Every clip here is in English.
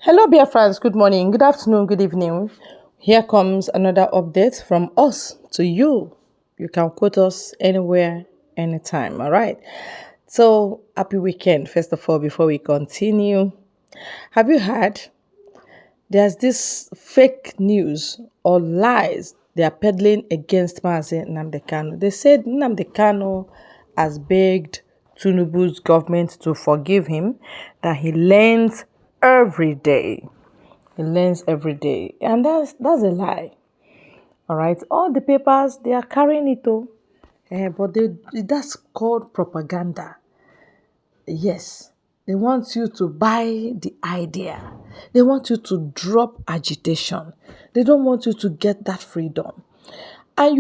Hello, dear friends. Good morning, good afternoon, good evening. Here comes another update from us to you. You can quote us anywhere, anytime. All right. So, happy weekend, first of all, before we continue. Have you heard? There's this fake news or lies they are peddling against Mazi Nnamdi Kanu. They said Nnamdi Kanu has begged Tinubu's government to forgive him, that he learns every day. He learns every day. And that's a lie. All right. All the papers, they are carrying it though. But that's called propaganda. Yes. They want you to buy the idea. They want you to drop agitation. They don't want you to get that freedom. And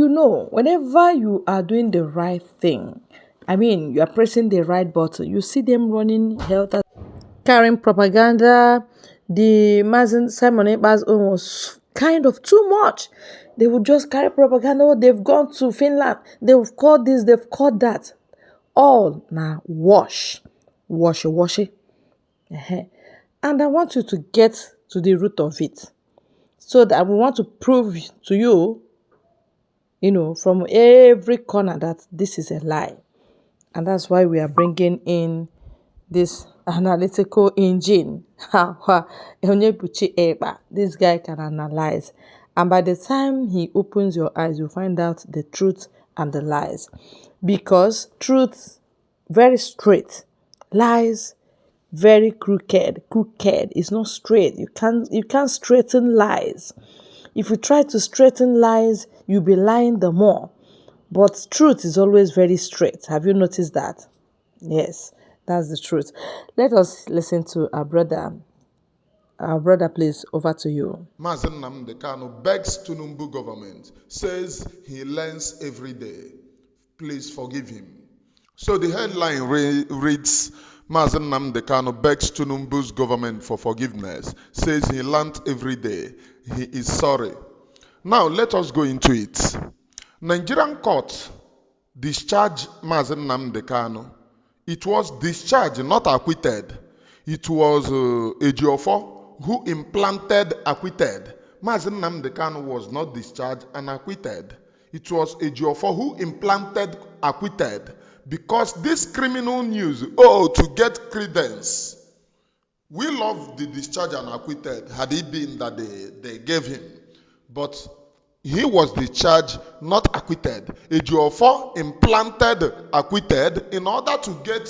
whenever you are doing the right thing, you are pressing the right button, you see them running helter carrying propaganda. The Mazen Simon Ekpa's own was kind of too much. They would just carry propaganda. Oh, they've gone to Finland. They've caught this, they've caught that. All now wash it. And I want you to get to the root of it. So that we want to prove to you, from every corner that this is a lie. And that's why we are bringing in this analytical engine. Onyebuchi Eba. This guy can analyze. And by the time he opens your eyes, you'll find out the truth and the lies. Because truth, very straight. Lies, very crooked. Crooked is not straight. You can't straighten lies. If you try to straighten lies, you'll be lying the more. But truth is always very straight. Have you noticed that? Yes, that's the truth. Let us listen to our brother. Our brother, please, over to you. Mazen Nnamdi Kanu begs Tinubu government, says he learns every day. Please forgive him. So the headline reads, Mazen Nnamdi Kanu begs Tinubu's government for forgiveness, says he learns every day. He is sorry. Now let us go into it. Nigerian court discharged Mazen Nnamdi Kanu. It was discharged, not acquitted. It was Ejiofor who implanted acquitted. Mazen Nnamdi Kanu was not discharged and acquitted. It was Ejiofor who implanted acquitted, because this criminal news, to get credence. We love the discharge and acquitted had it been that they gave him. But he was discharged, not acquitted. Ejiofor implanted acquitted in order to get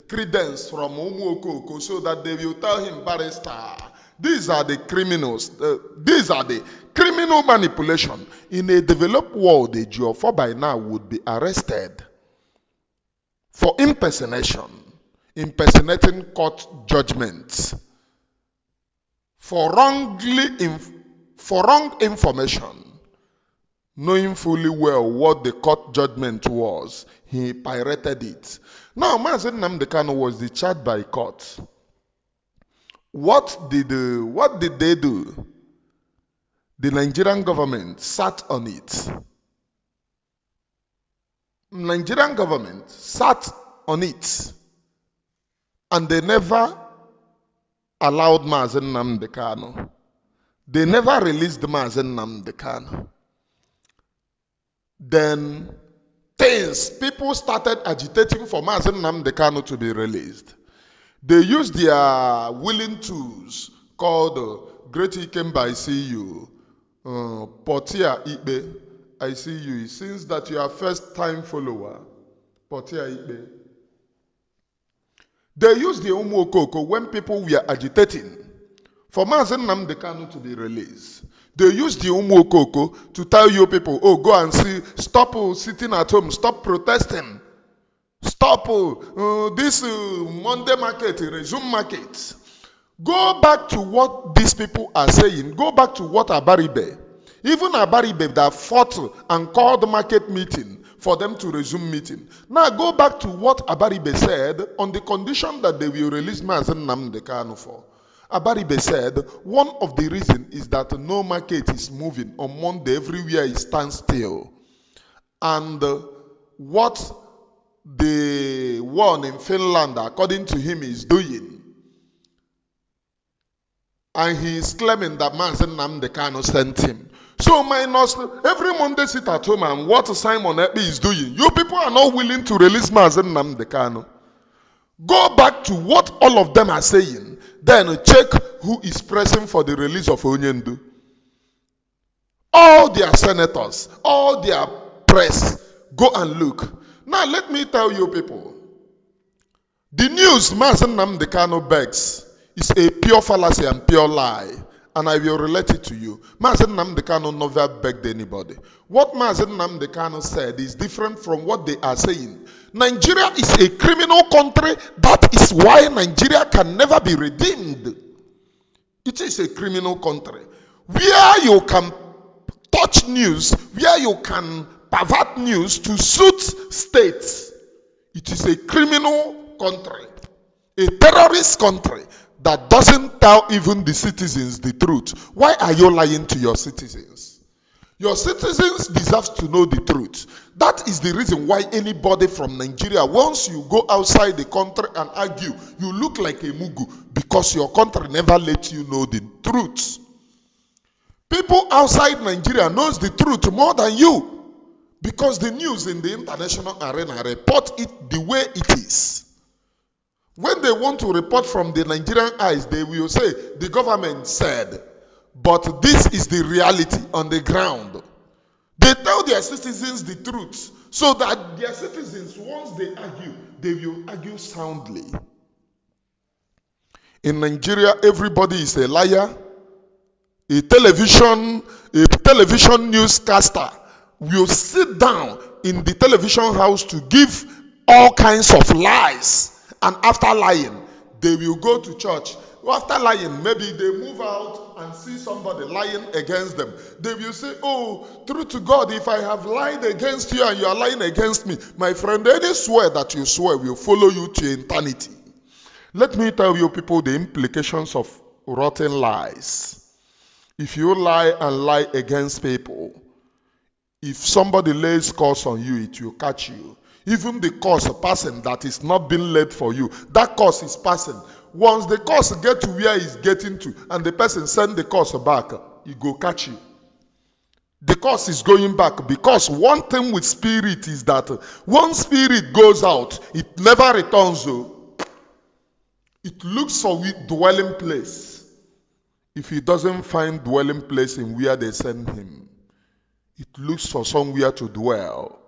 credence from Umuokoko so that they will tell him barrister. These are the criminals. These are the criminal manipulation. In a developed world, Ejiofor by now would be arrested for impersonation, impersonating court judgments, for wrong information. Knowing fully well what the court judgment was, he pirated it. Now, Mazen Nnamdi Kanu was discharged by court. What did they do? The Nigerian government sat on it. Nigerian government sat on it, and they never allowed Mazen Nnamdi Kanu. They never released Mazen Nnamdi Kanu. Then people started agitating for Mazen Nnamdi Kanu to be released. They used their willing tools called Great Ikemba ICU, Portia Ibe. I see you. Since that you are first time follower, Portia Ibe. They used the Umuokoko when people were agitating for Mazen Nnamdi Kanu to be released. They use the Umuokoko to tell you people, go and see, stop sitting at home, stop protesting, stop this Monday market, resume market. Go back to what these people are saying. Go back to what Abaribe, even Abaribe that fought and called market meeting for them to resume meeting. Now go back to what Abaribe said on the condition that they will release Mazen Nnamdi Kanu for. Abaribe said, one of the reasons is that no market is moving. On Monday, everywhere is standstill. And what the one in Finland, according to him, is doing And he is claiming that Nnamdi Kanu sent him. So minus every Monday sit at home and what Simon Ekpe is doing. You people are not willing to release Nnamdi Kanu. Go back to what all of them are saying. Then check who is pressing for the release of Onyendu. All their senators, all their press, go and look. Now let me tell you people. The news Nnamdi Kanu begs is a pure fallacy and pure lie. And I will relate it to you. Nnamdi Kanu never begged anybody. What Nnamdi Kanu said is different from what they are saying. Nigeria is a criminal country. That is why Nigeria can never be redeemed. It is a criminal country. Where you can touch news, where you can pervert news to suit states. It is a criminal country. A terrorist country that doesn't tell even the citizens the truth. Why are you lying to your citizens? Your citizens deserve to know the truth. That is the reason why anybody from Nigeria, once you go outside the country and argue, you look like a mugu because your country never lets you know the truth. People outside Nigeria knows the truth more than you because the news in the international arena report it the way it is. When they want to report from the Nigerian eyes, they will say, the government said, but this is the reality on the ground. They tell their citizens the truth, so that their citizens, once they argue, they will argue soundly. In Nigeria, everybody is a liar. A television newscaster will sit down in the television house to give all kinds of lies. And after lying, they will go to church. After lying, maybe they move out and see somebody lying against them. They will say, oh, true to God, if I have lied against you and you are lying against me, my friend, any swear that you swear will follow you to eternity. Let me tell you people the implications of rotten lies. If you lie and lie against people, if somebody lays curse on you, it will catch you. Even the curse person that is not being laid for you, that curse is passing. Once the curse get to where it's getting to, and the person send the curse back, it go catch you. The curse is going back because one thing with spirit is that one spirit goes out, it never returns. It looks for dwelling place. If he doesn't find dwelling place in where they send him, it looks for somewhere to dwell.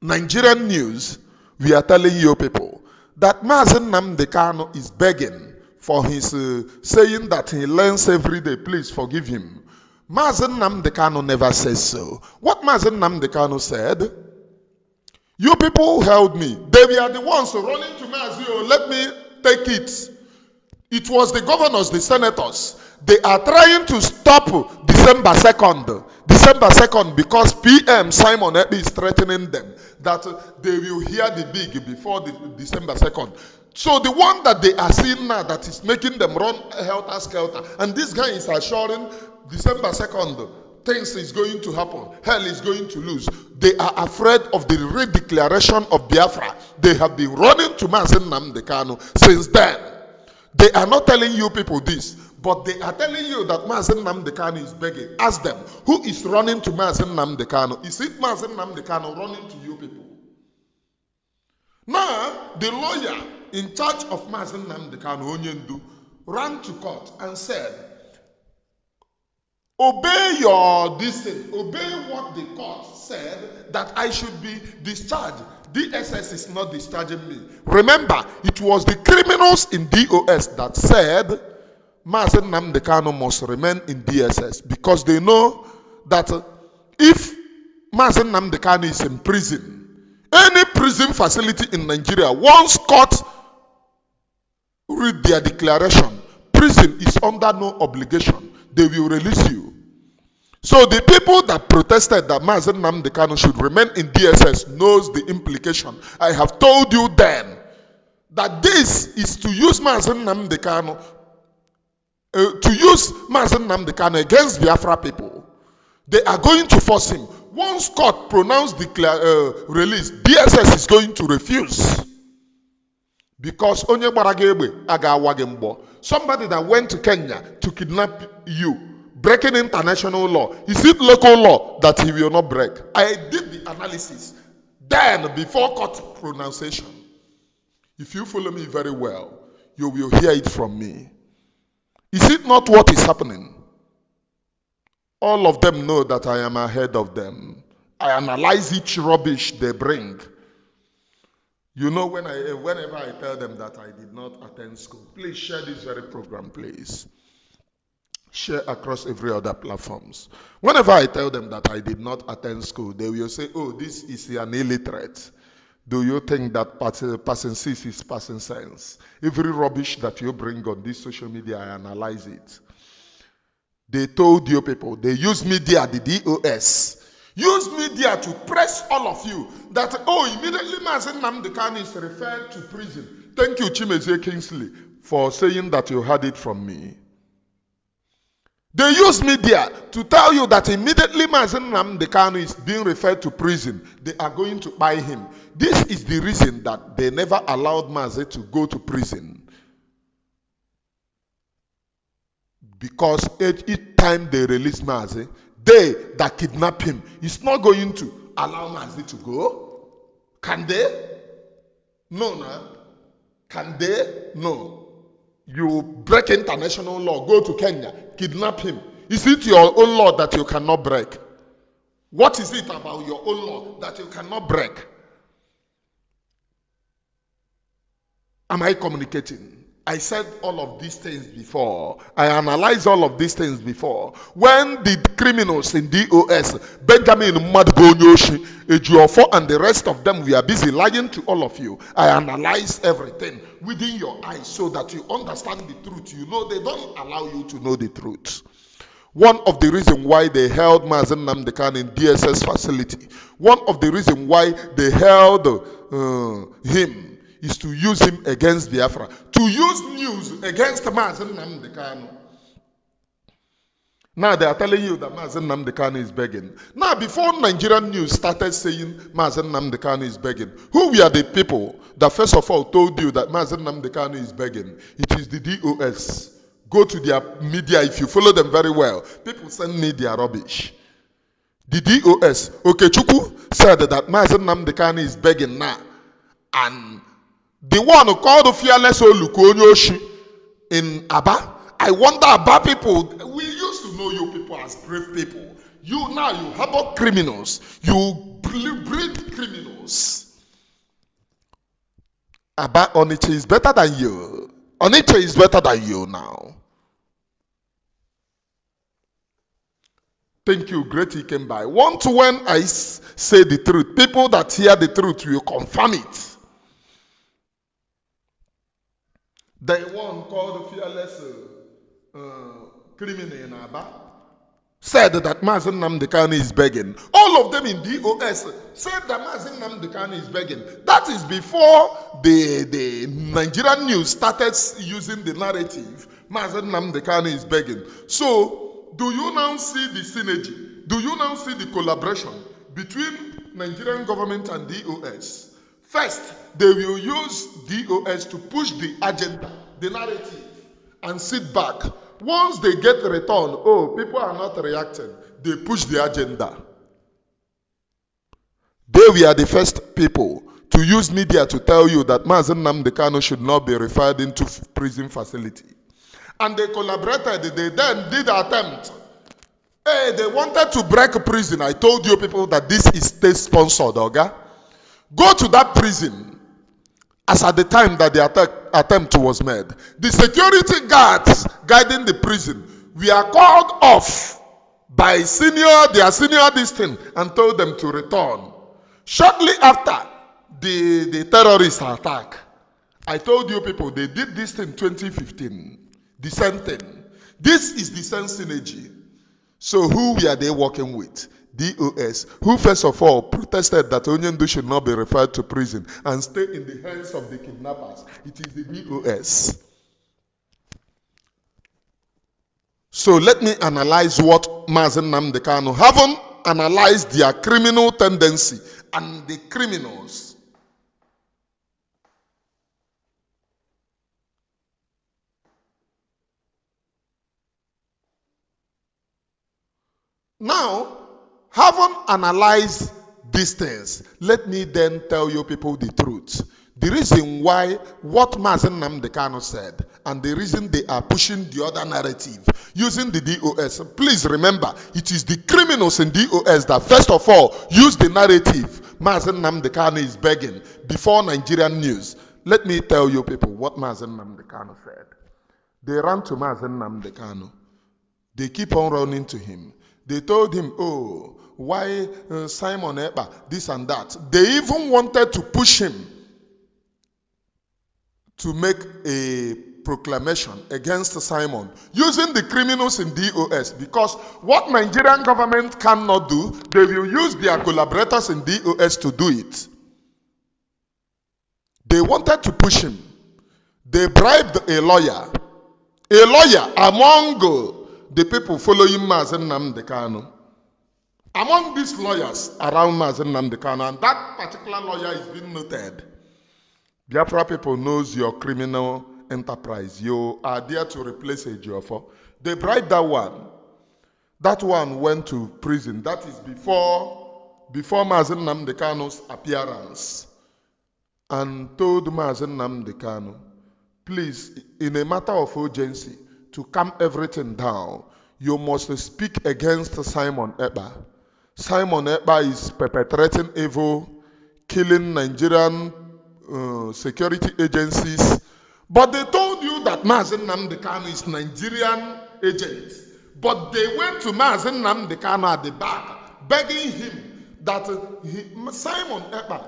Nigerian news, we are telling you people that Nnamdi Kanu is begging for his saying that he learns every day. Please forgive him. Nnamdi Kanu never says so. What Nnamdi Kanu said, you people held me. They were the ones running to Mazio. Let me take it. It was the governors, the senators. They are trying to stop December 2nd. December 2nd because PM Simon Ekpe is threatening them that they will hear the big before the December 2nd. So the one that they are seeing now that is making them run helter-skelter, and this guy is assuring December 2nd things is going to happen, hell is going to lose. They are afraid of the redeclaration of Biafra. They have been running to Nnamdi Kanu since then. They are not telling you people this, but they are telling you that Nnamdi Kanu is begging. Ask them, who is running to Nnamdi Kanu? Is it Nnamdi Kanu running to you people? Now, the lawyer in charge of Nnamdi Kanu, Onyendu, ran to court and said, obey your dissent, obey what the court said that I should be discharged. DSS is not discharging me. Remember, it was the criminals in DOS that said Nnamdi Kanu must remain in DSS because they know that if Nnamdi Kanu is in prison, any prison facility in Nigeria, once court read their declaration, prison is under no obligation. They will release you. So the people that protested that Nnamdi Kanu should remain in DSS knows the implication. I have told you then that this is to use Nnamdi Kanu against Biafra people. They are going to force him. Once court pronounced release, DSS is going to refuse. Because onye gbara gị egbe aga awa gị mgbọ. Somebody that went to Kenya to kidnap you, breaking international law, is it local law that he will not break? I did the analysis then before court pronunciation. If you follow me very well, you will hear it from me. Is it not what is happening? All of them know that I am ahead of them. I analyze each rubbish they bring. You know, whenever I tell them that I did not attend school, please share this very program, please. Share across every other platforms. Whenever I tell them that I did not attend school, they will say, oh, this is an illiterate. Do you think that person sees is person sense? Every rubbish that you bring on this social media, I analyze it. They told you people, they use media, the DOS. Use media to press all of you that, oh, immediately Nnamdi Kanu is referred to prison. Thank you, Chimezie Kingsley, for saying that you heard it from me. They use media to tell you that immediately Nnamdi Kanu is being referred to prison, they are going to buy him. This is the reason that they never allowed Mazi to go to prison. Because each time they release Mazi, they that kidnap him is not going to allow Mazi to go. Can they? No, no. Can they? No. You break international law, go to Kenya, kidnap him. Is it your own law that you cannot break? What is it about your own law that you cannot break? Am I communicating? I said all of these things before. I analyzed all of these things before. When the criminals in DOS, Benjamin Madgonyoshi, Ejuofo, and the rest of them, we are busy lying to all of you. I analyzed everything within your eyes so that you understand the truth. You know, they don't allow you to know the truth. One of the reasons why they held Nnamdi Kanu in DSS facility, one of the reasons why they held him is to use him against Biafra, to use news against Nnamdi Kanu. Now they are telling you that Nnamdi Kanu is begging. Now before Nigerian news started saying Nnamdi Kanu is begging, who were the people that first of all told you that Nnamdi Kanu is begging? It is the DOS. Go to their media if you follow them very well. People send me their rubbish. The DOS, Okechukwu, said that Nnamdi Kanu is begging now. And the one who called the fearless Olukonyoshi in Aba, I wonder about people. We used to know you people as brave people. You now, you harbor criminals. You breed criminals. Aba Oniche is better than you. Oniche is better than you now. Thank you, great he came by. When I say the truth, people that hear the truth will confirm it. The one called the fearless criminal in Aba said that Nnamdi Kanu is begging. All of them in DOS said that Nnamdi Kanu is begging. That is before the Nigerian news started using the narrative. Nnamdi Kanu is begging. So, do you now see the synergy? Do you now see the collaboration between Nigerian government and DOS? First, they will use DOS to push the agenda, the narrative, and sit back. Once they get the return, oh, people are not reacting, they push the agenda. They were the first people to use media to tell you that Nnamdi Kanu should not be referred into prison facility. And they collaborated, they then did the attempt. Hey, they wanted to break prison. I told you people that this is state-sponsored, okay? Go to that prison as at the time that the attempt was made. The security guards guiding the prison were called off by their senior distinct and told them to return. Shortly after the terrorist attack, I told you people they did this in 2015. The same thing. This is the same synergy. So who were they working with? DOS, who first of all protested that Onyendu should not be referred to prison and stay in the hands of the kidnappers. It is the DOS. So let me analyze what Nnamdi Kanu haven't analyzed their criminal tendency and the criminals. Now, having analyzed these things, let me then tell you people the truth. The reason why what Mazen Nnamdi Kanu said and the reason they are pushing the other narrative using the DOS. Please remember, it is the criminals in DOS that first of all use the narrative Mazen Nnamdi Kanu is begging before Nigerian news. Let me tell you people what Mazen Nnamdi Kanu said. They ran to Mazen Nnamdi Kanu. They keep on running to him. They told him, oh, why Simon Ekpa, this and that. They even wanted to push him to make a proclamation against Simon using the criminals in DOS, because what Nigerian government cannot do, they will use their collaborators in DOS to do it. They wanted to push him. They bribed a lawyer among the people following Mazen Nnamdi Kanu. Among these lawyers around Mazen Nnamdi Kanu, and that particular lawyer is being noted. Biafra people knows your criminal enterprise. You are there to replace a Ejiofor. They bribed that one. That one went to prison. That is before Mazen Nnamdi Kanu's appearance. And told Mazen Nnamdi Kanu, please, in a matter of urgency, to calm everything down, you must speak against Simon Ekpa. Simon Ekpa is perpetrating evil, killing Nigerian security agencies. But they told you that Mazen Nnamdi Kanu is Nigerian agent. But they went to Mazen Nnamdi Kanu at the back, begging him that Simon Ekpa,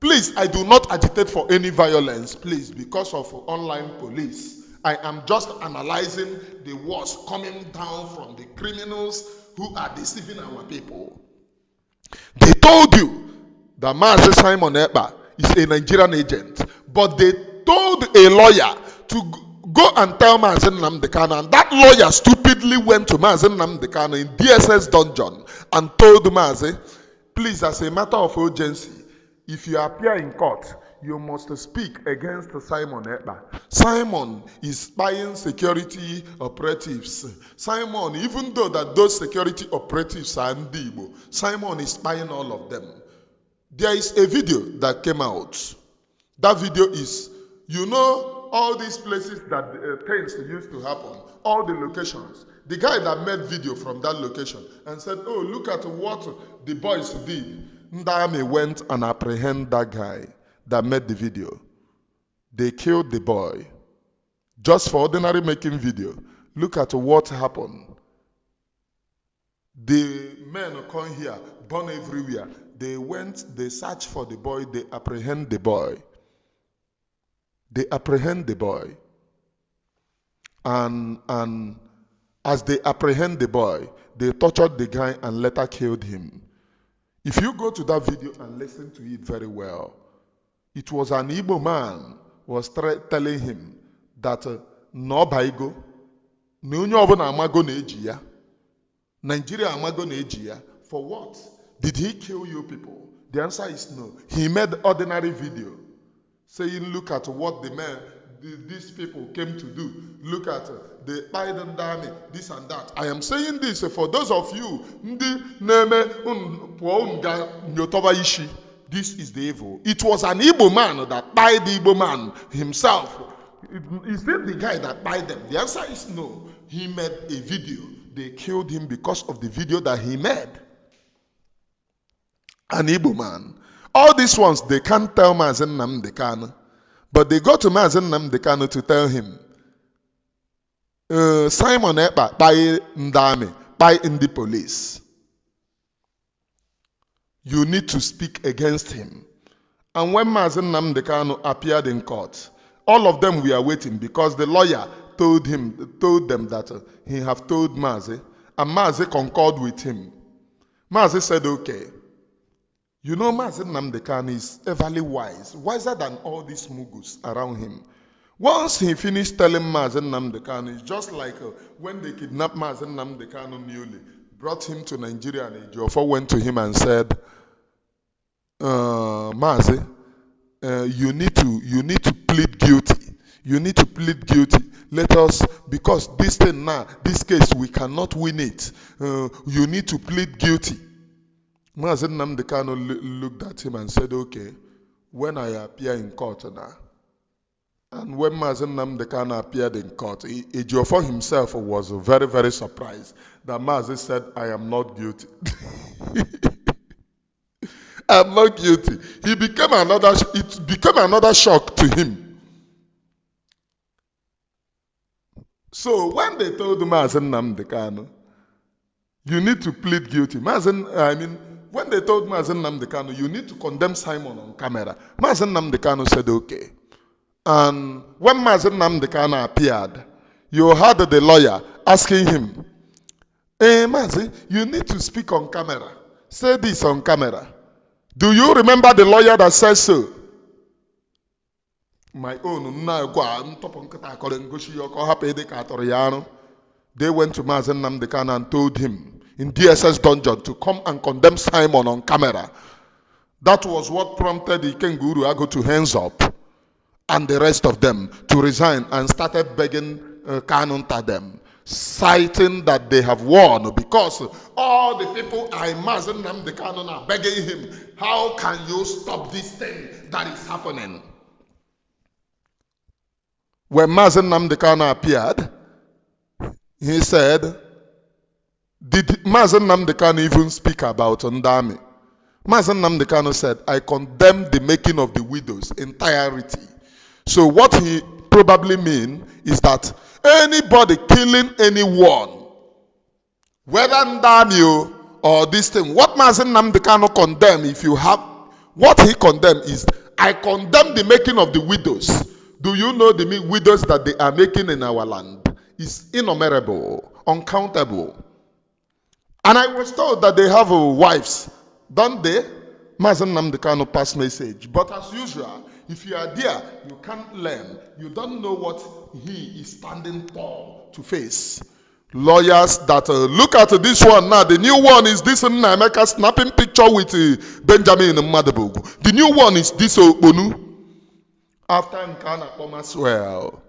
please, I do not agitate for any violence, please, because of online police. I am just analyzing the words coming down from the criminals who are deceiving our people. They told you that Mazi Simon Ekpa is a Nigerian agent, but they told a lawyer to go and tell Mazi Nnamdi Kanu, and that lawyer stupidly went to Mazi Nnamdi Kanu in DSS dungeon and told Mazi, please, as a matter of urgency, if you appear in court, you must speak against Simon Ekpa. Simon is spying security operatives. Simon, even though that those security operatives are Ndibo, Simon is spying all of them. There is a video that came out. That video is, you know, all these places that things used to happen, all the locations. The guy that made video from that location and said, oh, look at what the boys did. Ndame went and apprehended that guy that made the video. They killed the boy just for ordinary making video. Look at what happened. The men come here, born everywhere. They went, they searched for the boy, they apprehend the boy. They apprehend the boy. And as they apprehend the boy, they tortured the guy and later killed him. If you go to that video and listen to it very well, it was an Igbo man was telling him that no baigo, n'onye ọbụla amago na-eji ya. Nigeria amago na-eji ya. For what? Did he kill you people? The answer is no. He made ordinary video saying, look at what these people came to do. Look at the Biden army, this and that. I am saying this for those of you, this is the evil. It was an Igbo man that died the Igbo man himself. Is it the guy that died them? The answer is no. He made a video. They killed him because of the video that he made. An Igbo man. All these ones, they can't tell Mazen Nnamdi Kanu. But they go to Mazen Nnamdi Kanu to tell him, Simon Ekpa, by Ndame, by in the police. You need to speak against him. And when Mazen Nnamdi Kanu appeared in court, all of them were waiting because the lawyer told them that he have told Mazi, and Mazi concurred with him. Mazi said, okay. You know, Mazen Nnamdi Kanu is everly wise, wiser than all these mugus around him. Once he finished telling Mazen Nnamdi Kanu, it's just like when they kidnapped Mazen Nnamdi Kanu newly, brought him to Nigeria, and Ejiofor went to him and said, Mazi, you need to plead guilty. You need to plead guilty. Let us, because this thing now, this case, we cannot win it. You need to plead guilty. Mazen Nnamdi Kanu looked at him and said, okay, when I appear in court now, and when Mazen Nnamdi Kanu appeared in court, Ejiofor himself was very, very surprised that Mazen said, I am not guilty. I am not guilty. It became another shock to him. So when they told Mazen Nnamdi Kanu, you need to plead guilty. When they told Mazen Nnamdi Kanu, you need to condemn Simon on camera, Mazen Nnamdi Kanu said, okay. And when Mazen Nnamdi Kanu appeared, you heard the lawyer asking him, hey, Mazen, you need to speak on camera. Say this on camera. Do you remember the lawyer that says so? My own, they went to Mazen Nnamdi Kanu and told him in DSS dungeon to come and condemn Simon on camera. That was what prompted the Ikenguru Ago to hands up and the rest of them to resign and started begging Kanu to them, citing that they have won because all the people Mazen Nnamdi Kanu are begging him, how can you stop this thing that is happening? When Mazen Nnamdi Kanu appeared, he said, did Mazen Nnamdi Kanu even speak about Ndami? Mazen Nnamdi Kanu said, I condemn the making of the widows entirety. So what he probably mean is that anybody killing anyone, whether Ndami or this thing, what Mazen Nnamdi Kanu condemn, if you have, what he condemn is, I condemn the making of the widows. Do you know the widows that they are making in our land? Is innumerable, uncountable. And I was told that they have wives, don't they? Mazen Nnamdi Kanu pass message. But as usual, if you are there, you can't learn. You don't know what he is standing tall to face. Lawyers that look at this one now. The new one is this Nnameka snapping picture with Benjamin Madabogu. The new one is this Okponu. After Nkana Thomas well.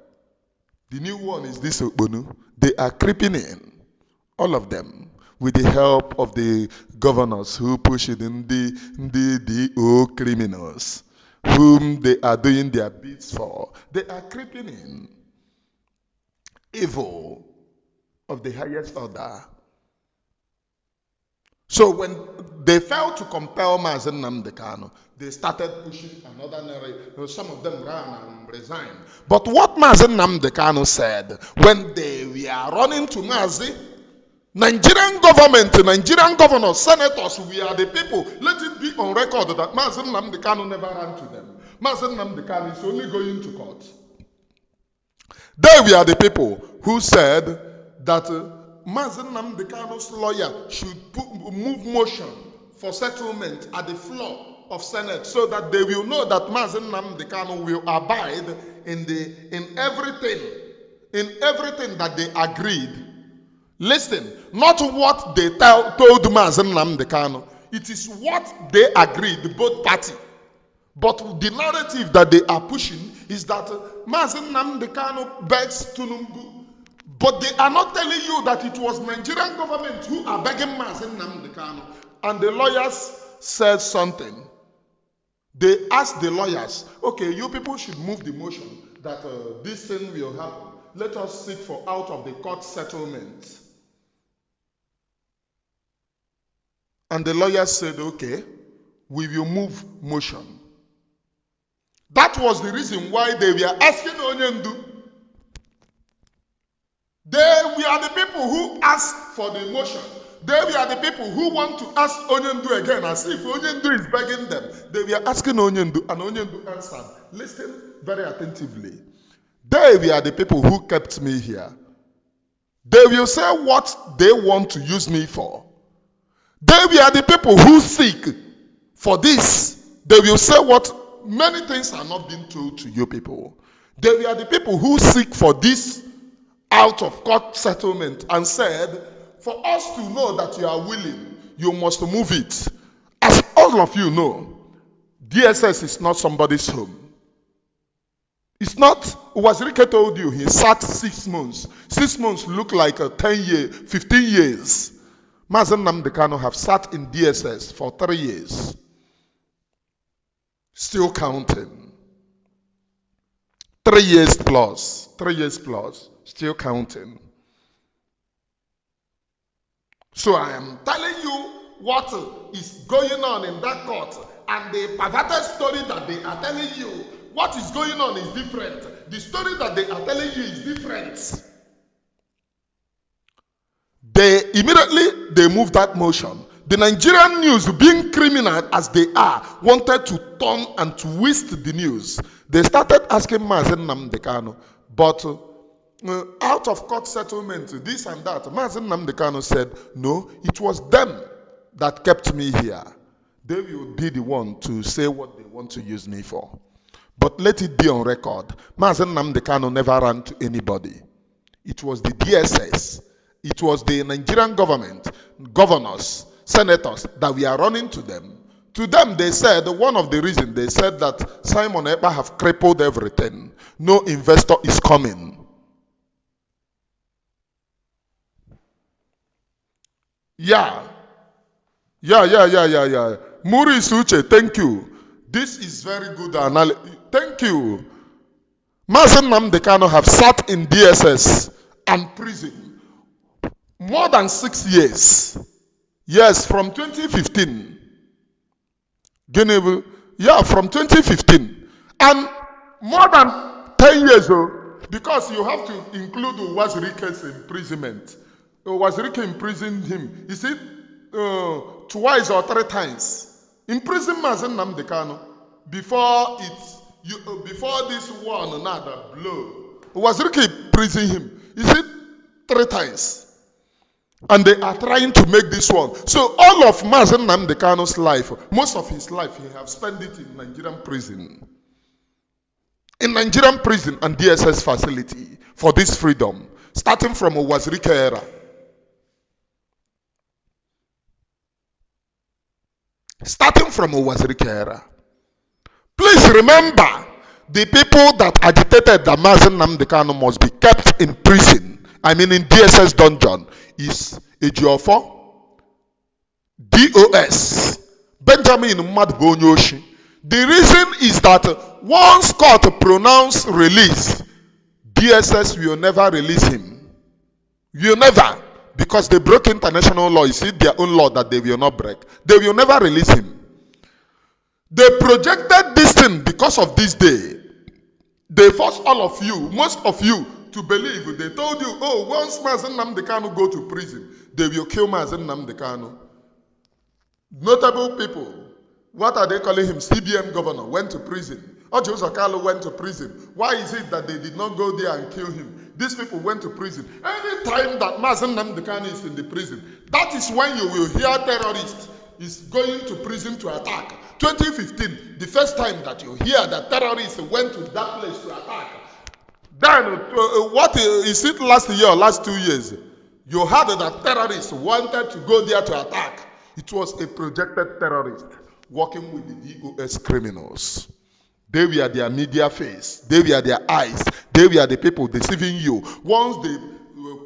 The new one is this Okponu. They are creeping in. All of them. With the help of the governors who push it in the criminals, whom they are doing their bids for. They are creeping in. Evil of the highest order. So when they failed to compel Mazen Nnamdi Kanu, they started pushing another narrative. Some of them ran and resigned. But what Mazen Nnamdi Kanu said when they were running to Mazi, Nigerian government, Nigerian governors, senators, we are the people. Let it be on record that Mazen Nnamdi Kanu never ran to them. Mazen Nnamdi Kanu is only going to court. They we are the people who said that Mazen Nnamdi Kanu's lawyer should move motion for settlement at the floor of Senate so that they will know that Mazen Nnamdi Kanu will abide in everything that they agreed. Listen, not what they told Mazen Nnamdi Kanu. It is what they agreed, both parties. But the narrative that they are pushing is that Mazen Nnamdi Kanu begs Tinubu. But they are not telling you that it was Nigerian government who are begging Mazen Nnamdi Kanu. And the lawyers said something. They asked the lawyers, okay, you people should move the motion that this thing will happen. Let us seek for out of the court settlement. And the lawyers said, okay, we will move motion. That was the reason why they were asking Onyendu. They were the people who asked for the motion. They were the people who want to ask Onyendu again, as if Onyendu is begging them. They were asking Onyendu, and Onyendu answered. Listen very attentively. They were the people who kept me here. They will say what they want to use me for. They were the people who seek for this. They will say what many things are not being told to you people. They were the people who seek for this out of court settlement and said, for us to know that you are willing, you must move it. As all of you know, DSS is not somebody's home. It's not, Wazirike told you he sat 6 months. 6 months look like a 10 year, 15 years. Mazen Nnamdi Kanu have sat in DSS for 3 years. Still counting. 3 years plus. 3 years plus. Still counting. So I am telling you what is going on in that court, and the perverted story that they are telling you, what is going on is different. The story that they are telling you is different. They immediately moved that motion. The Nigerian news, being criminal as they are, wanted to turn and twist the news. They started asking Mazen Nnamdi Kanu, but out of court settlement, this and that. Mazen Nnamdi Kanu said, no, it was them that kept me here. They will be the one to say what they want to use me for. But let it be on record. Mazen Nnamdi Kanu never ran to anybody. It was the DSS. It was the Nigerian government, governors, senators that we are running to them. To them, they said, one of the reasons, they said that Simon Ekpa have crippled everything. No investor is coming. Yeah. Maurice Uche, thank you. This is very good analysis. Thank you. Mazen Nnamdi Kanu have sat in DSS and prison more than 6 years. Yes, from 2015. From 2015. And more than 10 years old, because you have to include Wazirike's imprisonment. Wazirike imprisoned him. Is it twice or 3 times? Imprisoned Mazen Nnamdi Kanu before this one now that blow. Wazirike imprisoned him. Is it 3 times? And they are trying to make this one. So all of Mazen Nnamdi Kanu's life, most of his life, he have spent it in Nigerian prison. In Nigerian prison and DSS facility for this freedom, starting from a Wazirike era. Starting from a Wazirike era. Please remember, the people that agitated that Mazen Nnamdi Kanu must be kept in prison, in DSS dungeon, is Ejiofo, DOS, Benjamin Madbonyoshi. The reason is that once court pronounce release, DSS will never release him. Will never. Because they broke international law. It's their own law that they will not break. They will never release him. They projected this thing because of this day. They forced all of you, most of you, to believe. They told you, once Mazen Nnamdi Kanu go to prison, they will kill Mazen Nnamdi Kanu. Notable people, what are they calling him? CBM governor went to prison. Ojo Zakalo went to prison. Why is it that they did not go there and kill him? These people went to prison. Any time that Mazen Nnamdi Kanu is in the prison, that is when you will hear terrorists is going to prison to attack. 2015, the first time that you hear that terrorists went to that place to attack. Then, what is it last year or last 2 years? You heard that terrorists wanted to go there to attack. It was a projected terrorist working with the DOS criminals. They were their media face. They were their eyes. They were the people deceiving you. Once they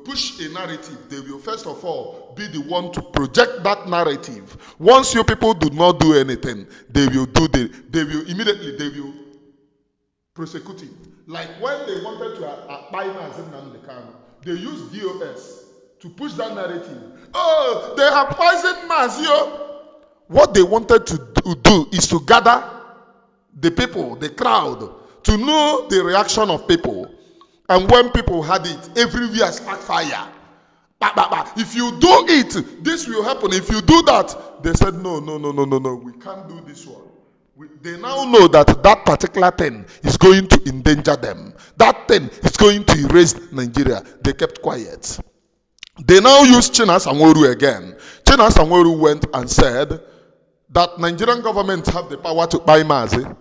push a narrative, they will first of all be the one to project that narrative. Once you people do not do anything, they will immediately prosecute it. Like when they wanted to buy Mazen Nnamdi Kanu, they used DOS to push that narrative. Oh, they have poisoned Mazio. What they wanted to do is to gather the people, the crowd, to know the reaction of people. And when people had it, everywhere sparked fire. If you do it, this will happen. If you do that, they said, no, we can't do this one. They now know that that particular thing is going to endanger them. That thing is going to erase Nigeria. They kept quiet. They now use China Sanwo-Olu again. China Sanwo-Olu went and said that Nigerian government have the power to buy Mazi.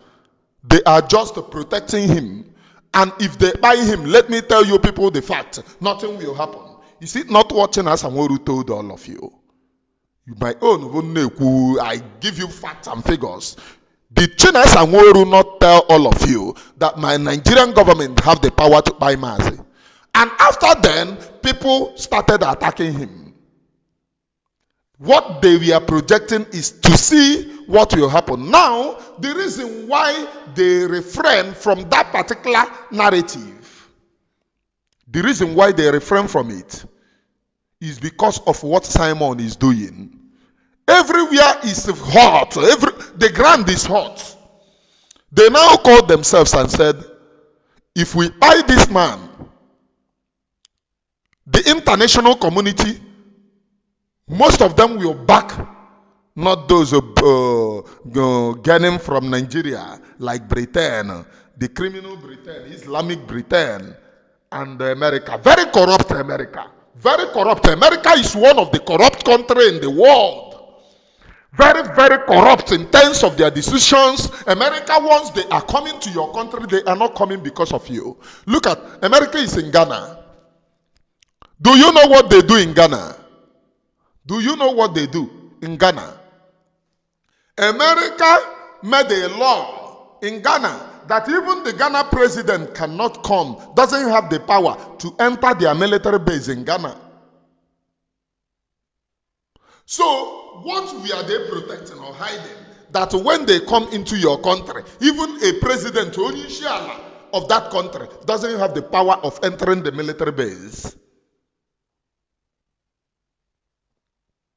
They are just protecting him. And if they buy him, let me tell you people the fact, nothing will happen. Is it not what China Sanwo-Olu told all of you? My own, I give you facts and figures. Did Chinas and Woru not tell all of you that my Nigerian government have the power to buy Mazi? And after then, people started attacking him. What they were projecting is to see what will happen. Now, the reason why they refrain from that particular narrative, the reason why they refrain from it is because of what Simon is doing. Everywhere is hot. The ground is hot. They now called themselves and said, if we buy this man, the international community, most of them will back, not those getting from Nigeria, like Britain, the criminal Britain, Islamic Britain, and America. Very corrupt America. Very corrupt. America is one of the corrupt countries in the world. Very, very corrupt in terms of their decisions. America, once they are coming to your country, they are not coming because of you. Look at, America is in Ghana. Do you know what they do in Ghana? Do you know what they do in Ghana? America made a law in Ghana that even the Ghana president cannot come, doesn't have the power to enter their military base in Ghana. So, what are they protecting or hiding? That when they come into your country, even a president of that country doesn't have the power of entering the military base.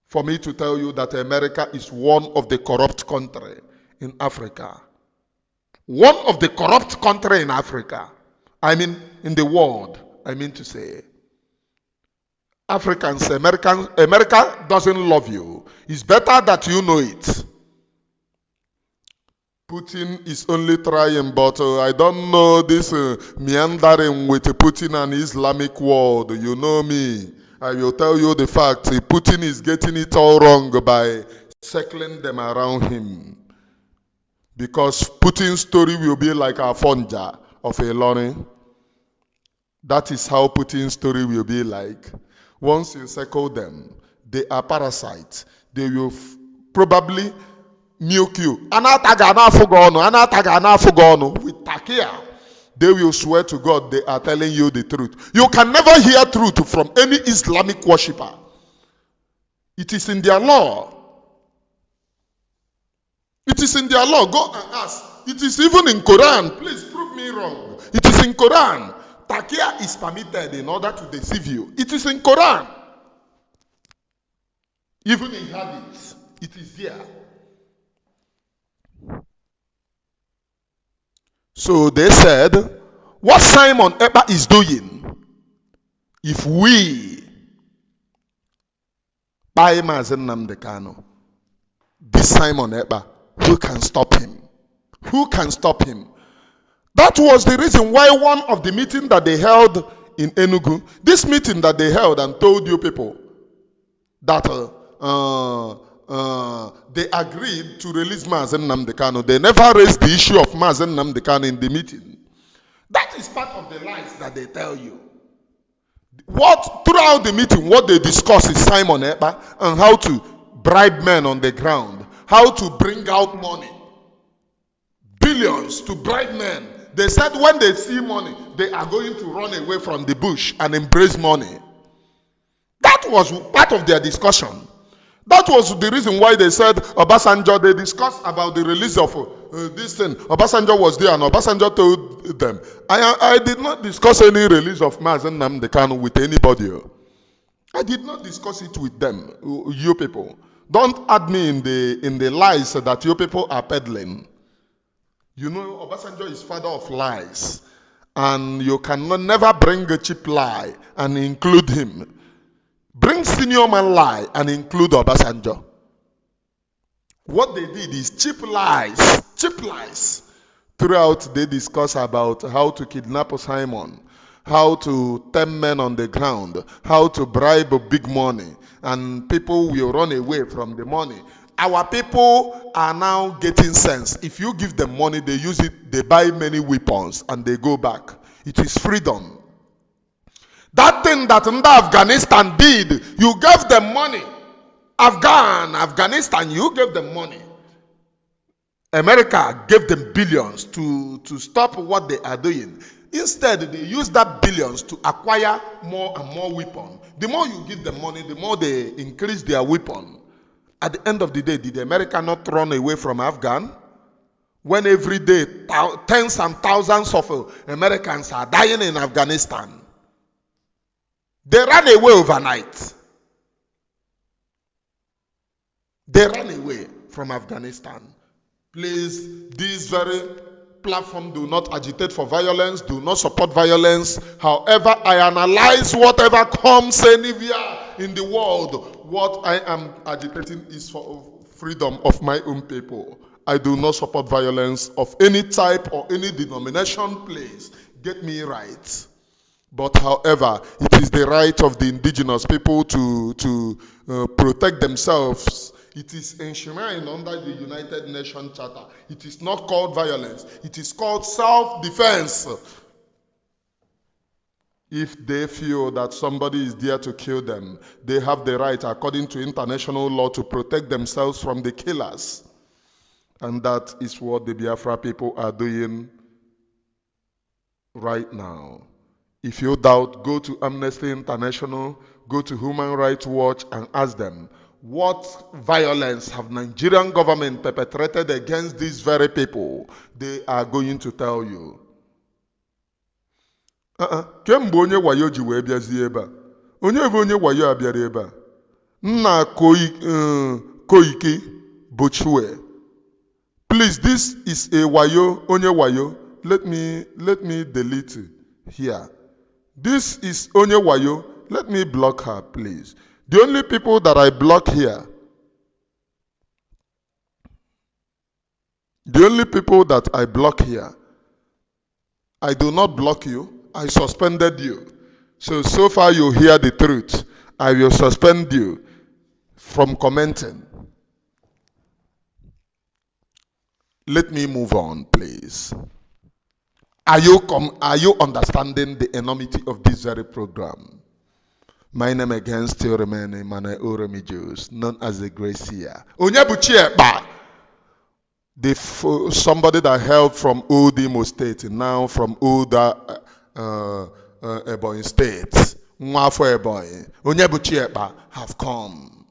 For me to tell you that America is one of the corrupt countries in Africa. One of the corrupt countries in Africa. I mean, in the world, I mean to say. America doesn't love you. It's better that you know it. Putin is only trying, but I don't know this meandering with Putin and Islamic world. You know me. I will tell you the fact. Putin is getting it all wrong by circling them around him. Because Putin's story will be like a Fonja of a lorry. That is how Putin's story will be like. Once you circle them, they are parasites. They will probably milk you. With takia. They will swear to God they are telling you the truth. You can never hear truth from any Islamic worshipper. It is in their law. It is in their law. Go and ask. It is even in Quran. Please prove me wrong. It is in Quran. Takia is permitted in order to deceive you. It is in Quran. Even in hadith, it is there. So they said, what Simon Ekpa is doing, if we buy Nnamdi Kanu, this Simon Ekpa, who can stop him? Who can stop him? That was the reason why one of the meetings that they held in Enugu, this meeting that they held and told you people that they agreed to release Nnamdi Kanu. They never raised the issue of Nnamdi Kanu in the meeting. That is part of the lies that they tell you. What throughout the meeting, what they discuss is Simon Ekpa and how to bribe men on the ground, how to bring out money, billions to bribe men. They said when they see money, they are going to run away from the bush and embrace money. That was part of their discussion. That was the reason why they said Obasanjo, they discussed about the release of this thing. Obasanjo was there and Obasanjo told them, I did not discuss any release of Nnamdi Kanu with anybody. I did not discuss it with them, you people. Don't add me in the lies that you people are peddling. You know, Obasanjo is father of lies. And you can never bring a cheap lie and include him. Bring senior man lie and include Obasanjo. What they did is cheap lies. Cheap lies. Throughout they discuss about how to kidnap Simon, how to tempt men on the ground, how to bribe big money, and people will run away from the money. Our people are now getting sense. If you give them money, they use it, they buy many weapons, and they go back. It is freedom. That thing that Afghanistan did, you gave them money. Afghanistan, you gave them money. America gave them billions to stop what they are doing. Instead, they use that billions to acquire more and more weapons. The more you give them money, the more they increase their weapon. At the end of the day, did America not run away from Afghan? When every day tens and thousands of Americans are dying in Afghanistan. They ran away overnight. They ran away from Afghanistan. Please, this very platform do not agitate for violence, do not support violence. However, I analyze whatever comes anywhere in the world. What I am agitating is for freedom of my own people. I do not support violence of any type or any denomination, please. Get me right. But however, it is the right of the indigenous people to protect themselves. It is enshrined under the United Nations Charter. It is not called violence. It is called self-defense. If they feel that somebody is there to kill them, they have the right, according to international law, to protect themselves from the killers. And that is what the Biafra people are doing right now. If you doubt, go to Amnesty International, go to Human Rights Watch and ask them, what violence have Nigerian government perpetrated against these very people? They are going to tell you. Kemgbe onye wayo ji wee bịazie ebe a? Onye bụ onye wayo abịara ebe a? Nna Koiki Bochue. Please, this is a wayo, onye wayo. Let me delete here. This is onye wayo. Let me block her, please. The only people that I block here, I do not block you. I suspended you. So far you hear the truth. I will suspend you from commenting. Let me move on, please. Are you understanding the enormity of this very program? My name again still remains Emmanuel Oromijus, known as the Gracia. Onyebuchi somebody that hailed from old Imo State, now from old Ebonyi State, Nwafo Ebonyi, Onyebuchi have come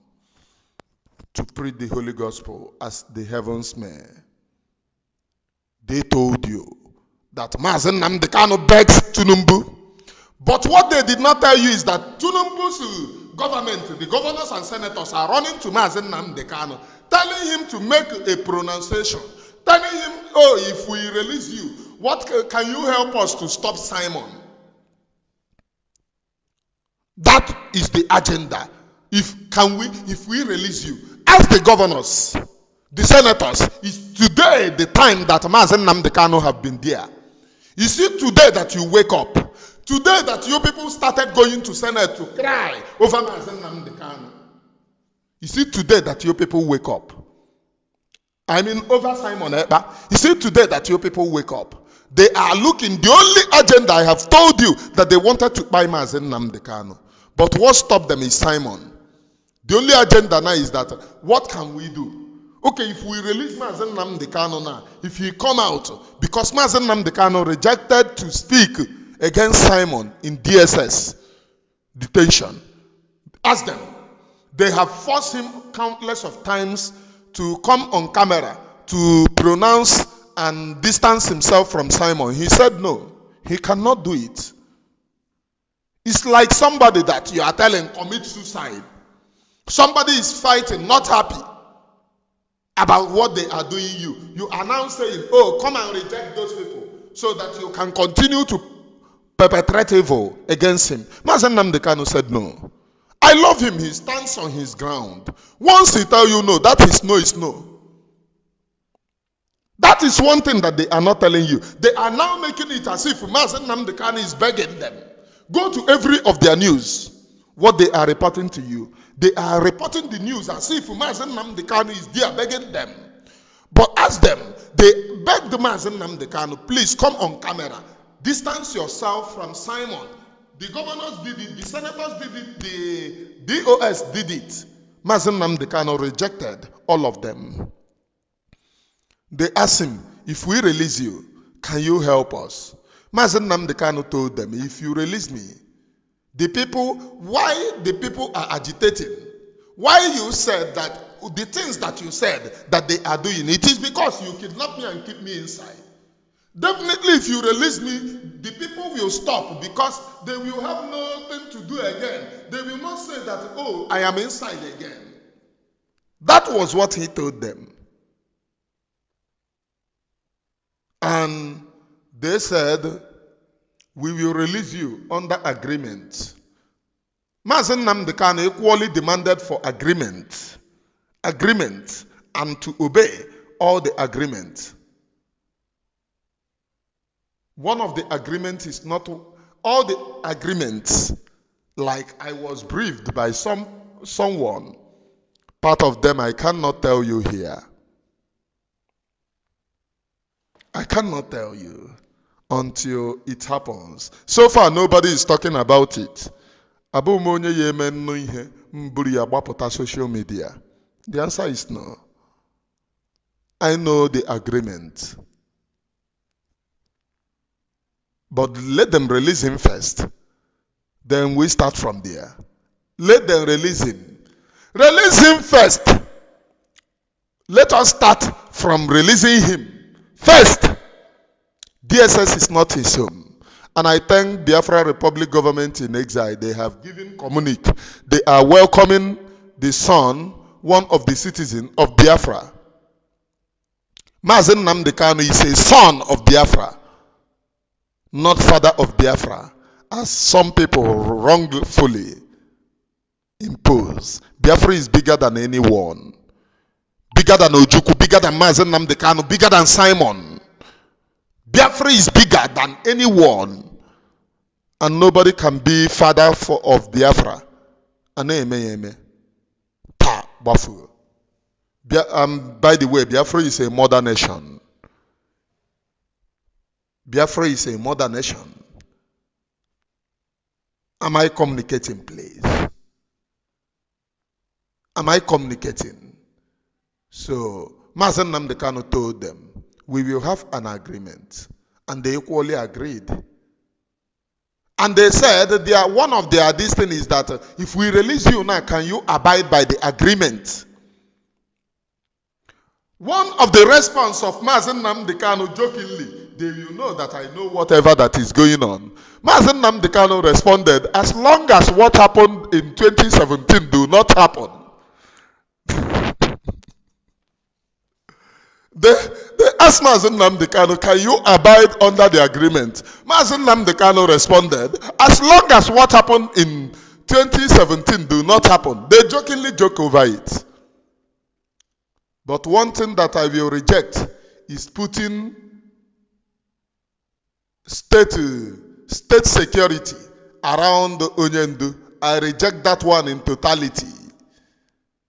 to preach the Holy Gospel as the heavens may. They told you that Mazen Nnamdi Kanu begs Tinubu. But what they did not tell you is that Tinubu's government, the governors and senators, are running to Mazen Nnamdi Kanu, telling him to make a pronunciation, telling him, oh, if we release you, what can you help us to stop Simon? That is the agenda. If we release you, ask the governors, the senators, is today the time that Mazen Nnamdi Kanu have been there? Is it today that you wake up? Today that you people started going to Senate to cry over Mazen Nnamdi Kanu? Is it today that you people wake up? I mean over Simon Ekpa. Is it today that you people wake up? They are looking, the only agenda I have told you that they wanted to buy Mazen Nnamdi Kanu. But what stopped them is Simon. The only agenda now is that, what can we do? Okay, if we release Mazen Nnamdi Kanu now, if he come out, because Mazen Nnamdi Kanu rejected to speak against Simon in DSS detention, ask them. They have forced him countless of times to come on camera to pronounce and distance himself from Simon. He said no, he cannot do it. It's like somebody that you are telling commit suicide. Somebody is fighting, not happy about what they are doing you. You are now saying, oh, come and reject those people so that you can continue to perpetrate evil against him. Mazen Nnamdi Kanu said no. I love him. He stands on his ground. Once he tell you no, that is no is no. That is one thing that they are not telling you. They are now making it as if Mazen Nnamdi Kanu is begging them. Go to every of their news. What they are reporting to you. They are reporting the news as if Mazen Nnamdi Kanu is there begging them. But ask them, they begged Mazen Nnamdi Kanu, please come on camera. Distance yourself from Simon. The governors did it, the senators did it, the DOS did it. Mazen Nnamdi Kanu rejected all of them. They asked him, if we release you, can you help us? Mazen Nnamdi Kanu told them, if you release me, why the people are agitating? Why you said that the things that you said that they are doing, it is because you kidnap me and keep me inside. Definitely, if you release me, the people will stop because they will have nothing to do again. They will not say that, oh, I am inside again. That was what he told them. And they said, we will release you under agreement. Mazen Nnamdi Kanu equally demanded for agreement, and to obey all the agreement. One of the agreements is not all the agreements, like I was briefed by someone. Part of them I cannot tell you here. I cannot tell you until it happens. So far, nobody is talking about it. Social media. The answer is no. I know the agreement. But let them release him first. Then we start from there. Let them release him. Release him first. Let us start from releasing him first. DSS is not his home. And I thank Biafra Republic government in exile. They have given communique. They are welcoming the son, one of the citizens of Biafra. Mazen Nnamdi Kanu is a son of Biafra, not father of Biafra, as some people wrongfully impose. Biafra is bigger than anyone. Bigger than Ojukwu, bigger than Mazen Nnamdi Kanu, bigger than Simon. Biafra is bigger than anyone. And nobody can be father of Biafra. By the way, Biafra is a modern nation. Biafra is a modern nation. Am I communicating, please? Am I communicating? So, Mazen Nnamdi Kanu told them, we will have an agreement. And they equally agreed. And they said, one of their destiny is that if we release you now, can you abide by the agreement? One of the response of Mazen Nnamdi Kanu jokingly, they will know that I know whatever that is going on. Mazen Nnamdi Kanu responded, as long as what happened in 2017 do not happen. They asked Mazen Nnamdi Kanu, can you abide under the agreement? Mazen Nnamdi Kanu responded, as long as what happened in 2017 do not happen. They jokingly joke over it. But one thing that I will reject is putting state security around Onyendu. I reject that one in totality.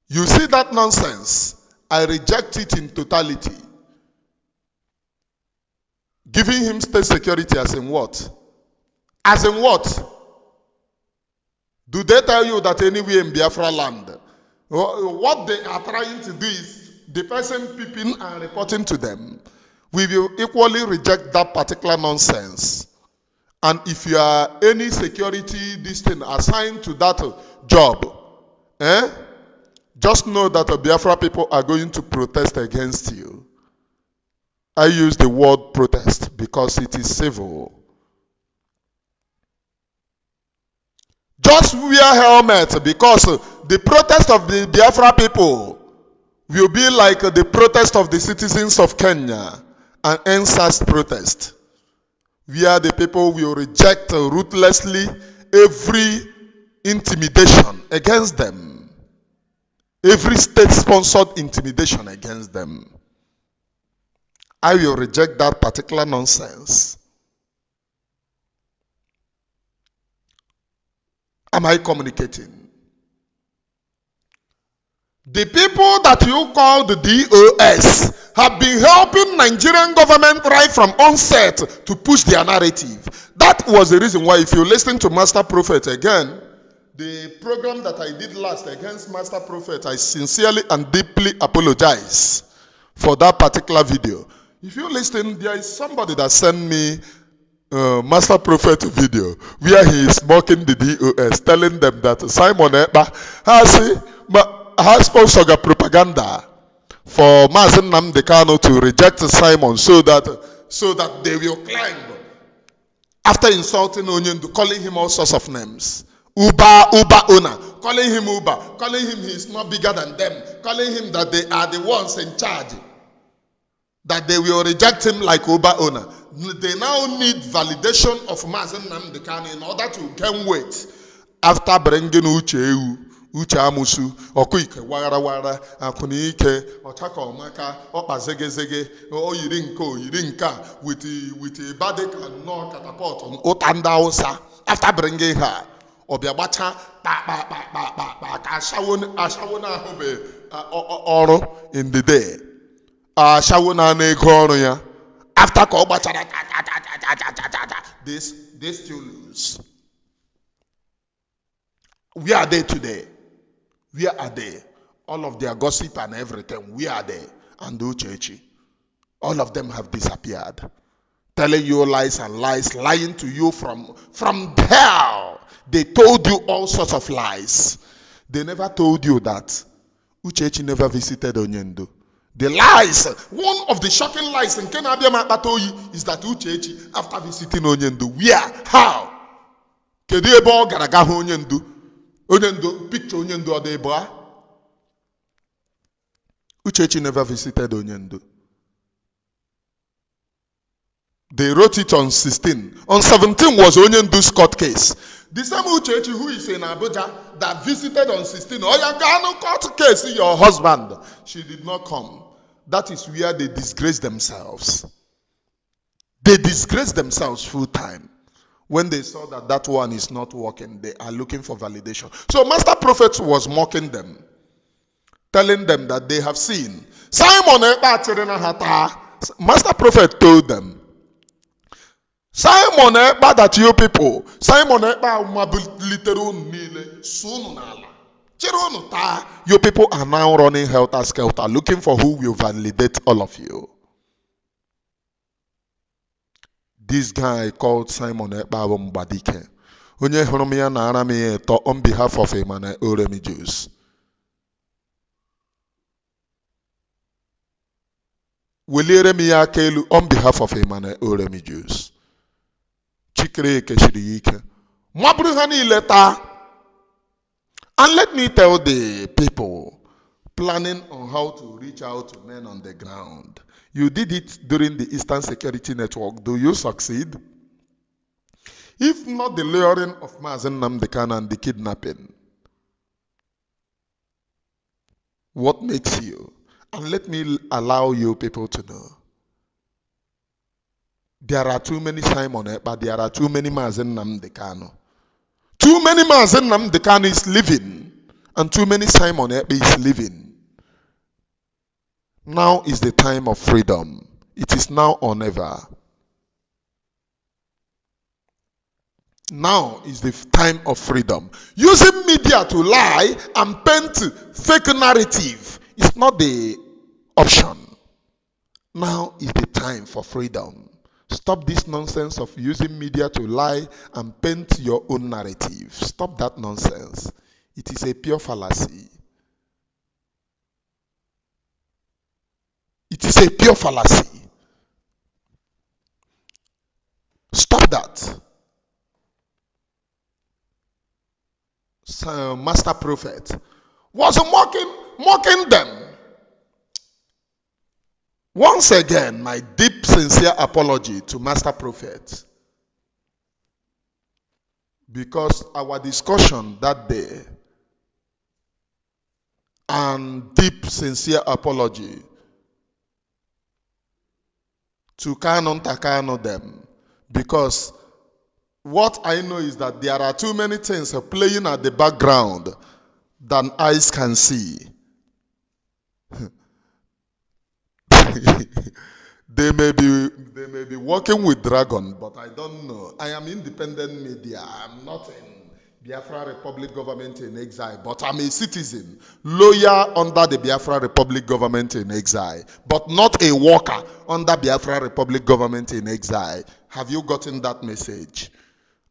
You see that nonsense? I reject it in totality. Giving him state security as in what? As in what? Do they tell you that anywhere in Biafra land, what they are trying to do is the person peeping and reporting to them? We will equally reject that particular nonsense. And if you are any security this thing assigned to that job, just know that the Biafra people are going to protest against you. I use the word protest because it is civil. Just wear helmets because the protest of the Biafra people will be like the protest of the citizens of Kenya and NSAS protest, where the people will reject ruthlessly every intimidation against them, every state-sponsored intimidation against them. I will reject that particular nonsense. Am I communicating? The people that you call the DOS have been helping Nigerian government right from onset to push their narrative. That was the reason why, if you listen to Master Prophet again, the program that I did last against Master Prophet, I sincerely and deeply apologize for that particular video. If you listen, there is somebody that sent me Master Prophet video where he is mocking the DOS, telling them that Simon Ekpa has sponsored propaganda for Mazen Nnamdi Kanu to reject Simon so that they will climb. After insulting Onyendu, calling him all sorts of names. Uber owner, calling him Uber, calling him he is not bigger than them, calling him that they are the ones in charge, that they will reject him like Uber owner. They now need validation of Mazen Nnamdi Kanu in order to gain weight after bringing Uche Amusu, Okuike, Wara, Akunike, Otaka Omaka, Opa Zege, Yirinka, with a Badek and no catapult on Otanda Osa, after bringing her, Obiabacha, Ashawona Hobe, Oro in the day, Ashawona Negoria, after Kobacha, they still lose. We are there today. Where are they? All of their gossip and everything. We are there. And Uchechi. All of them have disappeared. Telling you lies and lies, lying to you from hell. They told you all sorts of lies. They never told you that Uchechi never visited Onyendu. The lies, one of the shocking lies in Kenabia Matoyi is that Uchechi, after visiting Onyendu, where? How? Kedebo Garagaho Onyendu. Onyendu, picture Onyendu Odeboa. Uchechi never visited Onyendu. They wrote it on 16. On 17 was Onyendu's court case. The same Uchechi who is in Abuja that visited on 16. Oyagano court case, your husband. She did not come. That is where they disgrace themselves. They disgrace themselves full time. When they saw that one is not working, they are looking for validation. So Master Prophet was mocking them, telling them that they have seen. Simon Ekpa, Master Prophet told them, Simon Ekpa, that you people, Simon Ekpa, you people are now running helter-skelter, looking for who will validate all of you. This guy called Simon Ekpa Mbadike, onye hụrụ m ya na ara m ya eto on behalf of Emmanuel Oremi Jews. Weliere m ya aka elu on behalf of Emmanuel Oremi Jews. Chikere keshiri ike. Maburu ha niile taa. And let me tell the people planning on how to reach out to men on the ground. You did it during the Eastern Security Network. Do you succeed? If not the luring of Mazen Nnamdi Kanu and the kidnapping, what makes you? And let me allow you people to know. There are too many Simon Ekpa, there are too many Mazen Nnamdi Kanu. Too many Mazen Nnamdi Kanu is living, and too many Simon Ekpa is living. Now is the time of freedom. It is now or never. Now is the time of freedom. Using media to lie and paint fake narrative is not the option. Now is the time for freedom. Stop this nonsense of using media to lie and paint your own narrative. Stop that nonsense. It is a pure fallacy. It is a pure fallacy. Stop that. So, Master Prophet was mocking them. Once again, my deep, sincere apology to Master Prophet. Because our discussion that day and deep, sincere apology to Takano them, because what I know is that there are too many things playing at the background than eyes can see. They may be working with Dragon, but I don't know. I am independent media. I'm not Biafra Republic government in exile, but I'm a citizen, loyal under the Biafra Republic government in exile, but not a worker under Biafra Republic government in exile. Have you gotten that message?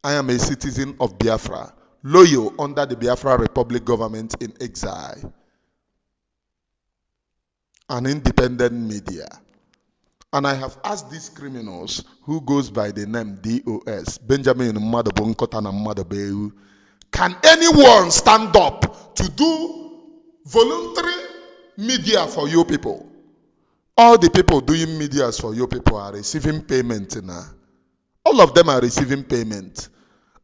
I am a citizen of Biafra, loyal under the Biafra Republic government in exile. An independent media. And I have asked these criminals who goes by the name DOS, Benjamin Mmadụ na Mmadụ, can anyone stand up to do voluntary media for you people? All the people doing media for you people are receiving payment now. All of them are receiving payment.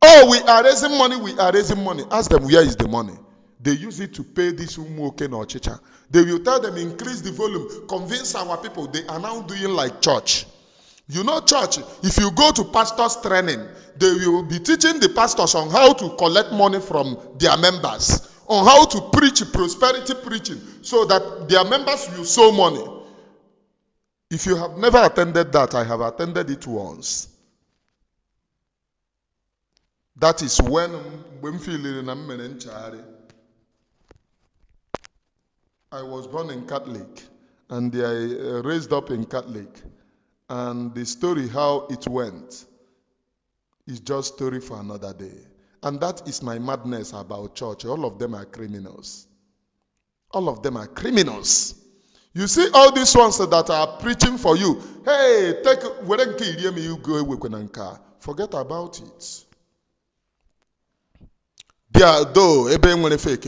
Oh, we are raising money, we are raising money. Ask them, where is the money? They use it to pay this umuoke or chicha. They will tell them, increase the volume, convince our people. They are now doing like church. You know church, if you go to pastors training, they will be teaching the pastors on how to collect money from their members, on how to preach prosperity preaching, so that their members will sow money. If you have never attended that, I have attended it once. That is when I was born in Catholic, and I raised up in Catholic. And the story how it went is just story for another day. And that is my madness about church. All of them are criminals. All of them are criminals. You see all these ones that are preaching for you. Hey, forget about it. Though fake,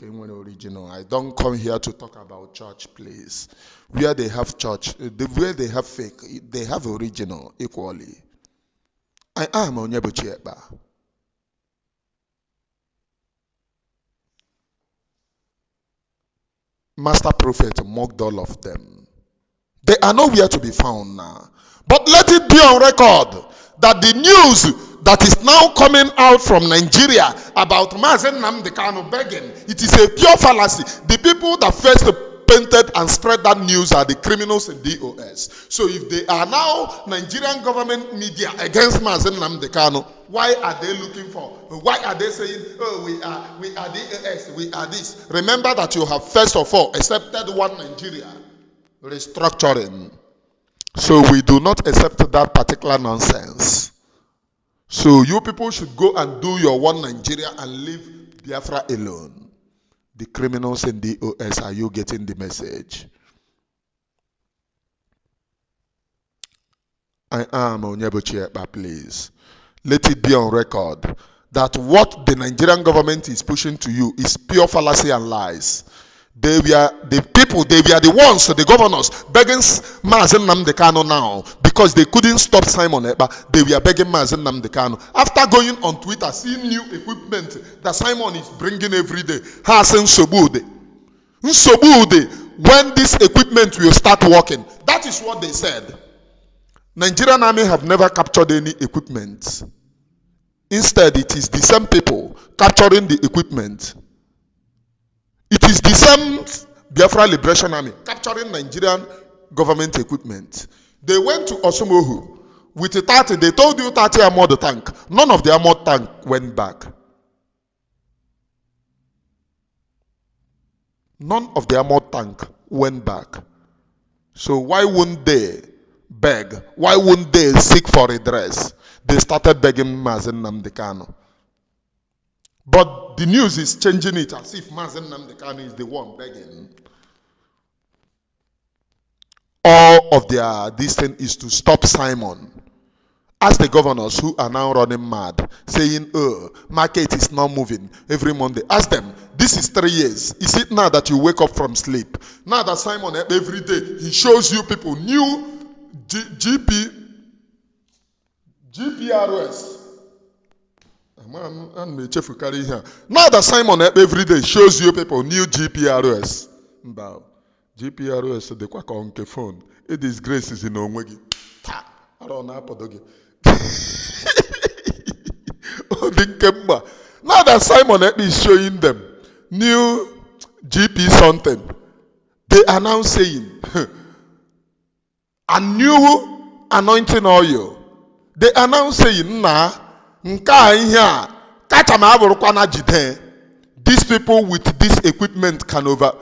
original. I don't come here to talk about church, please. Where they have church, where they have fake, they have original equally. I am Onyebuchieba. Master prophet mocked all of them. They are nowhere to be found now. But let it be on record that the news that is now coming out from Nigeria about Nnamdi Kanu begging, it is a pure fallacy. The people that first painted and spread that news are the criminals in DOS. So if they are now Nigerian government media against Nnamdi Kanu, why are they looking for? Why are they saying, oh, we are DOS, we are this? Remember that you have first of all accepted one Nigeria restructuring. So we do not accept that particular nonsense. So you people should go and do your one Nigeria and leave Biafra alone. The criminals in the OS, are you getting the message? I am Onyebuchieba, please. Let it be on record that what the Nigerian government is pushing to you is pure fallacy and lies. They were the people, they were the ones, the governors, begging Nnamdi Kanu now because they couldn't stop Simon Ekpa. They were begging Nnamdi Kanu. After going on Twitter, seeing new equipment that Simon is bringing every day, when this equipment will start working. That is what they said. Nigerian army have never captured any equipment. Instead, it is the same people capturing the equipment. It is the same Biafra Liberation Army capturing Nigerian government equipment. They went to Osumohu with a 30. They told you 30 armored tank. None of the armored tank went back. None of the armored tank went back. So why wouldn't they beg? Why wouldn't they seek for redress? They started begging Nnamdi Kanu. But the news is changing it as if Nnamdi Kanu is the one begging. All of this thing is to stop Simon. Ask the governors who are now running mad, saying, oh, market is not moving every Monday. Ask them, this is 3 years. Is it now that you wake up from sleep? Now that Simon, every day, he shows you people new GPRS. Now that Simon every day shows you people new GPRS. GPRS, the quack on the phone. A disgrace is in Onwegi. I don't know. Now that Simon is showing them new GP something, they are now saying a new anointing oil. They are now saying, nah, nka ihe a, kacha ma aburukwa na jide. These people with this equipment can over.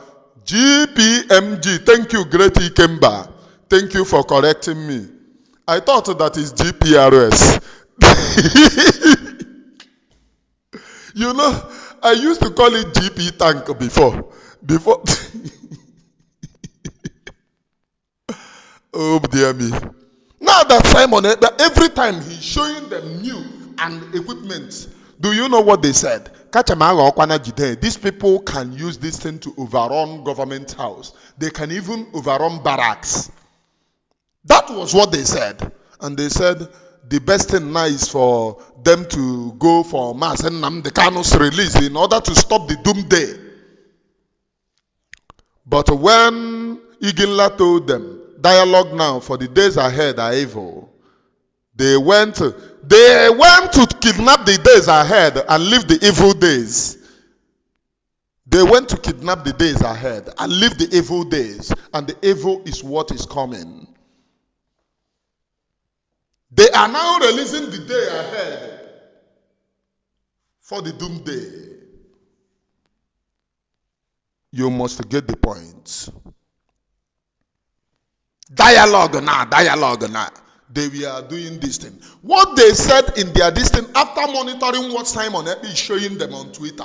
GPMG, thank you, Great Ikemba. Thank you for correcting me. I thought that is GPRS. You know, I used to call it GP tank before. Oh dear me. Now that Simon, every time he's showing them new and equipment, do you know what they said? These people can use this thing to overrun government house. They can even overrun barracks. That was what they said. And they said the best thing now is for them to go for mass and Nnamdi Kanu's release in order to stop the doomsday. But when Iginla told them, dialogue now for the days ahead are evil, they went to kidnap the days ahead and live the evil days. They went to kidnap the days ahead and live the evil days. And the evil is what is coming. They are now releasing the day ahead for the doomsday. You must get the point. Dialogue now. They were doing this thing. What they said in their this thing, after monitoring what Simon Epi is showing them on Twitter,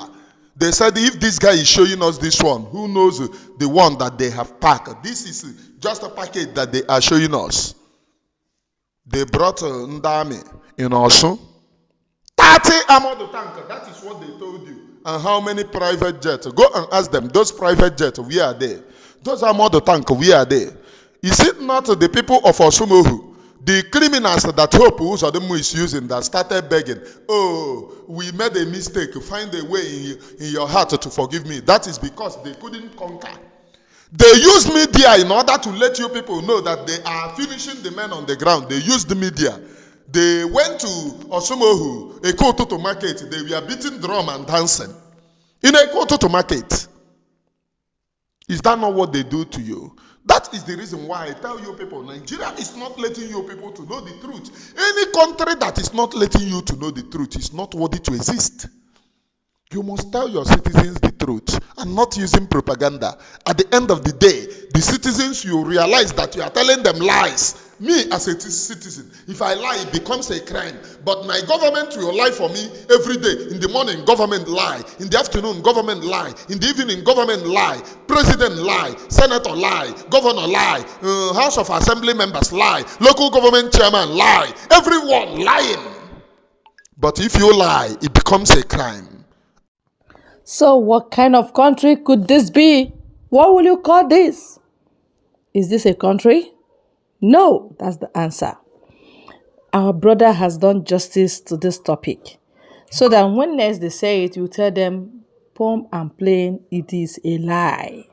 they said if this guy is showing us this one, who knows the one that they have packed? This is just a package that they are showing us. They brought Ndami in Osun. 30 armored tank. That is what they told you. And how many private jets? Go and ask them. Those private jets, where are they? Those armored tank, where are they? Is it not the people of Osumohu, the criminals that Hope Uzodemu is using, that started begging, oh, we made a mistake, find a way in your heart to forgive me. That is because they couldn't conquer. They used media in order to let you people know that they are finishing the men on the ground. They used the media. They went to Osumohu, Ekototo market. They were beating drum and dancing in Ekototo market. Is that not what they do to you? That is the reason why I tell you people, Nigeria is not letting you people to know the truth. Any country that is not letting you to know the truth is not worthy to exist. You must tell your citizens the truth and not using propaganda. At the end of the day, the citizens, you realize that you are telling them lies. Me as a citizen, if I lie, it becomes a crime. But my government will lie for me every day. In the morning, government lie. In the afternoon, government lie. In the evening, government lie. President lie. Senator lie. Governor lie. House of Assembly members lie. Local government chairman lie. Everyone lying. But if you lie, it becomes a crime. So, what kind of country could this be? What will you call this? Is this a country? No, that's the answer. Our brother has done justice to this topic. So that when next they say it, you tell them, plumb and plain, it is a lie.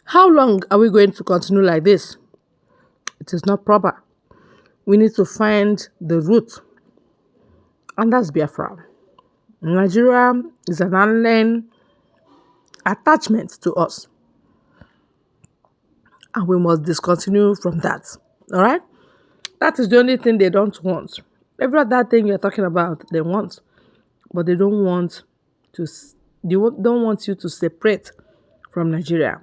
How long are we going to continue like this? It is not proper. We need to find the root. And that's Biafra. Nigeria is an alien attachment to us. And we must discontinue from that. All right? That is the only thing they don't want. Every other thing you're talking about, they want. But they don't want to. Don't want you to separate from Nigeria.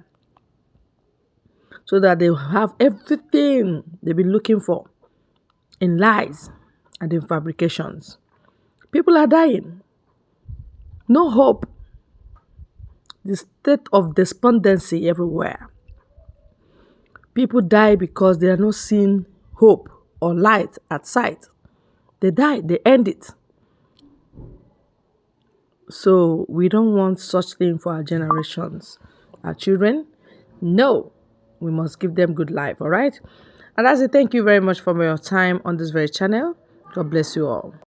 So that they have everything they've been looking for in lies and in fabrications. People are dying. No hope. The state of despondency everywhere. People die because they are not seeing hope or light at sight. They die, they end it. So we don't want such thing for our generations. Our children, no. We must give them good life, all right? And that's it. Thank you very much for your time on this very channel. God bless you all.